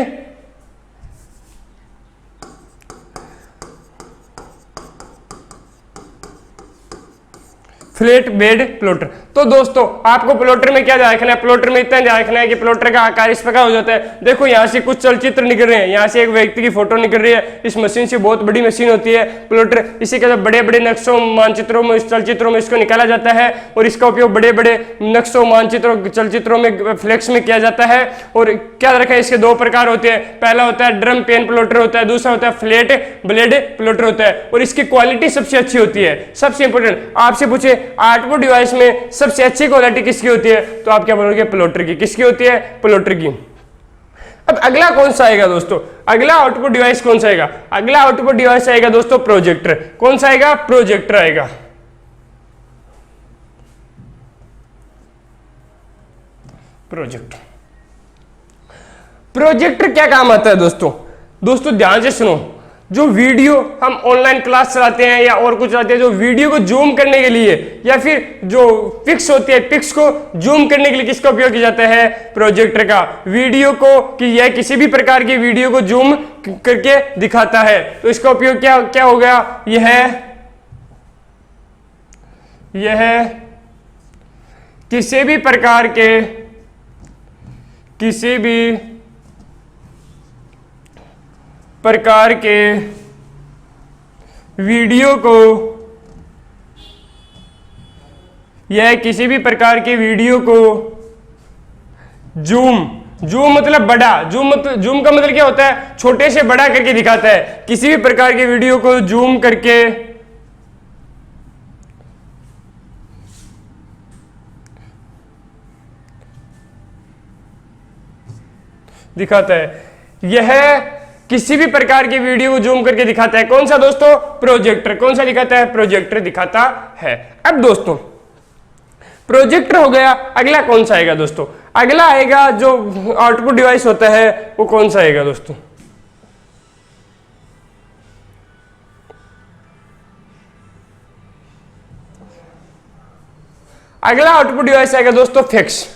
flat bed plotter. तो दोस्तों आपको प्लॉटर में क्या ध्यान रखना है? प्लॉटर में इतना ध्यान रखना है कि प्लॉटर का आकार इस प्रकार हो जाता है। देखो यहाँ से कुछ चलचित्र निकल रहे हैं, यहाँ से एक व्यक्ति की फोटो निकल रही है। इस मशीन से, बहुत बड़ी मशीन होती है प्लॉटर। इसी के बड़े बड़े नक्शों, मानचित्रों में, चलचित्रों में इसको निकाला जाता है और इसका उपयोग बड़े बड़े नक्शों, मानचित्रों, चलचित्रों में, फ्लेक्स में किया जाता है। और क्या रखा है? इसके दो प्रकार होते हैं। पहला होता है ड्रम पेन प्लॉटर होता है, दूसरा होता है फ्लैट ब्लेड प्लॉटर होता है। और इसकी क्वालिटी सबसे अच्छी होती है। सबसे इंपॉर्टेंट आपसे पूछे आउटपुट डिवाइस में सबसे अच्छी क्वालिटी किसकी होती है, तो आप क्या बोलोगे? प्लॉटर की। किसकी होती है? प्लॉटर की। अब अगला कौन सा आएगा दोस्तों? अगला आउटपुट डिवाइस कौन सा आएगा? अगला आउटपुट डिवाइस आएगा दोस्तों प्रोजेक्टर। कौन सा आएगा? प्रोजेक्टर आएगा। प्रोजेक्टर प्रोजेक्टर क्या काम आता है दोस्तों? दोस्तों ध्यान से सुनो। जो वीडियो हम ऑनलाइन क्लास चलाते हैं या और कुछ चलाते हैं, जो वीडियो को जूम करने के लिए या फिर जो पिक्स होती है, पिक्स को जूम करने के लिए किसका उपयोग किया जाता है? प्रोजेक्टर का। वीडियो को कि यह किसी भी प्रकार की वीडियो को जूम करके दिखाता है, तो इसका उपयोग क्या हो गया? यह किसी भी प्रकार के वीडियो को, यह किसी भी प्रकार के वीडियो को जूम मतलब बड़ा, जूम का मतलब क्या होता है? छोटे से बड़ा करके दिखाता है। किसी भी प्रकार के वीडियो को जूम करके दिखाता है। यह किसी भी प्रकार की वीडियो को जूम करके दिखाता है। कौन सा दोस्तों? प्रोजेक्टर। कौन सा दिखाता है? प्रोजेक्टर दिखाता है। अब दोस्तों प्रोजेक्टर हो गया। अगला कौन सा आएगा दोस्तों? अगला आएगा जो आउटपुट डिवाइस होता है, वो कौन सा आएगा दोस्तों? अगला आउटपुट डिवाइस आएगा दोस्तों फैक्स।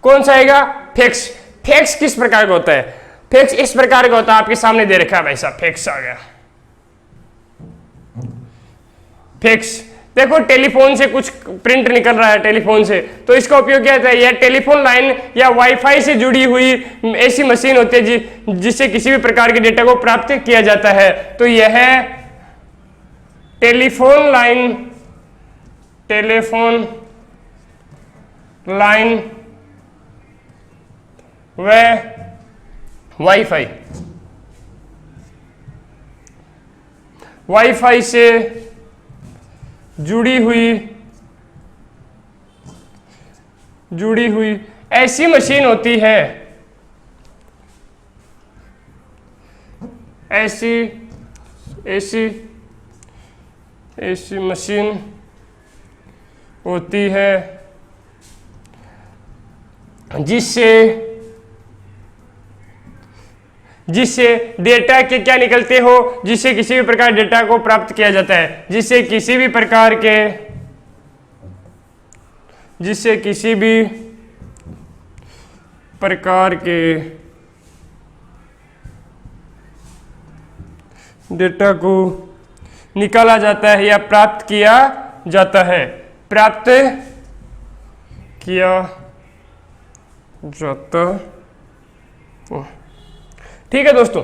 कौन सा आएगा? फैक्स। फैक्स किस प्रकार का होता है? फैक्स इस प्रकार का होता है, आपके सामने दे रखा है भाई साहब, फैक्स आ गया। फैक्स देखो टेलीफोन से कुछ प्रिंट निकल रहा है टेलीफोन से, तो इसका उपयोग क्या होता है? यह टेलीफोन लाइन या वाईफाई से जुड़ी हुई ऐसी मशीन होती है जिससे किसी भी प्रकार के डेटा को प्राप्त किया जाता है। तो यह टेलीफोन लाइन व वाईफाई से जुड़ी हुई ऐसी मशीन होती है, ऐसी मशीन होती है जिससे डेटा के क्या निकलते हो, जिससे किसी भी प्रकार डेटा को प्राप्त किया जाता है, जिससे किसी भी प्रकार के डेटा को निकाला जाता है या प्राप्त किया जाता है, ठीक है दोस्तों।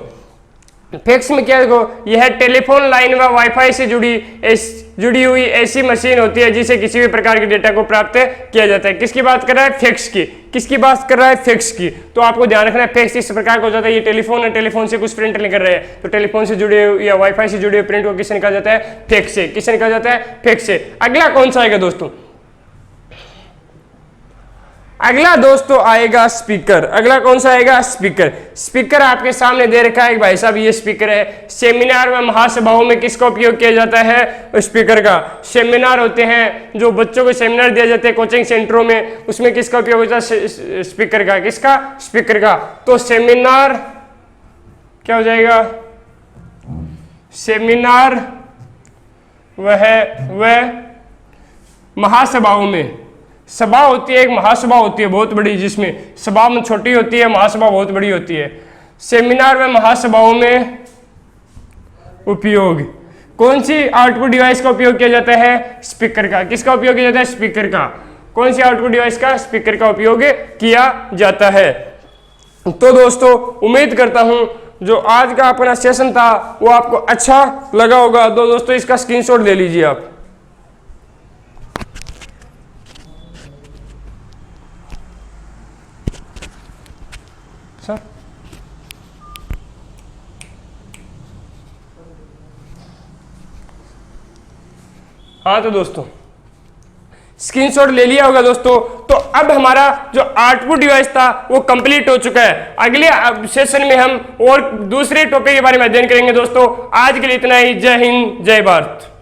फैक्स में क्या देखो, यह टेलीफोन लाइन व वाईफाई से जुड़ी हुई ऐसी मशीन होती है जिसे किसी भी प्रकार के डेटा को प्राप्त किया जाता है। किसकी बात कर रहा है? फैक्स की। किसकी बात कर रहा है? फैक्स की। तो आपको ध्यान रखना है, फैक्स इस प्रकार का हो जाता है, ये टेलीफोन है, टेलीफोन से कुछ प्रिंट निकल रहे हैं, तो टेलीफोन से जुड़े हुए या वाईफाई से जुड़े हुए प्रिंट को किससे निकाला जाता है? फैक्स से। किससे निकाला जाता है? फैक्स से। अगला कौन सा आएगा दोस्तों? अगला दोस्तों आएगा स्पीकर। अगला कौन सा आएगा? स्पीकर। स्पीकर आपके सामने दे रखा है भाई साहब, ये स्पीकर है। सेमिनार में, महासभाओं में किसका उपयोग किया जाता है? स्पीकर का। सेमिनार होते हैं, जो बच्चों को सेमिनार दिया जाते हैं कोचिंग सेंटरों में, उसमें किसका उपयोग होता है? स्पीकर का। किसका? स्पीकर का। तो सेमिनार क्या हो जाएगा? सेमिनार वह महासभाओं में, सभा होती है, एक महासभा होती है बहुत बड़ी, जिसमें सभा में छोटी होती है, महासभा बहुत बड़ी होती है। सेमिनार व महासभाओं में उपयोग, कौन सी आउटपुट डिवाइस का उपयोग किया जाता है? स्पीकर का। किसका उपयोग किया जाता है? स्पीकर का। कौन सी आउटपुट डिवाइस का? स्पीकर का उपयोग किया जाता है। तो दोस्तों उम्मीद करता हूं जो आज का अपना सेशन था वो आपको अच्छा लगा होगा। तो दोस्तों इसका स्क्रीनशॉट ले लीजिए आप। सर हाँ, तो दोस्तों स्क्रीनशॉट ले लिया होगा दोस्तों। तो अब हमारा जो आउटपुट डिवाइस था वो कंप्लीट हो चुका है। अगले सेशन में हम और दूसरे टॉपिक के बारे में अध्ययन करेंगे दोस्तों। आज के लिए इतना ही। जय हिंद, जय भारत।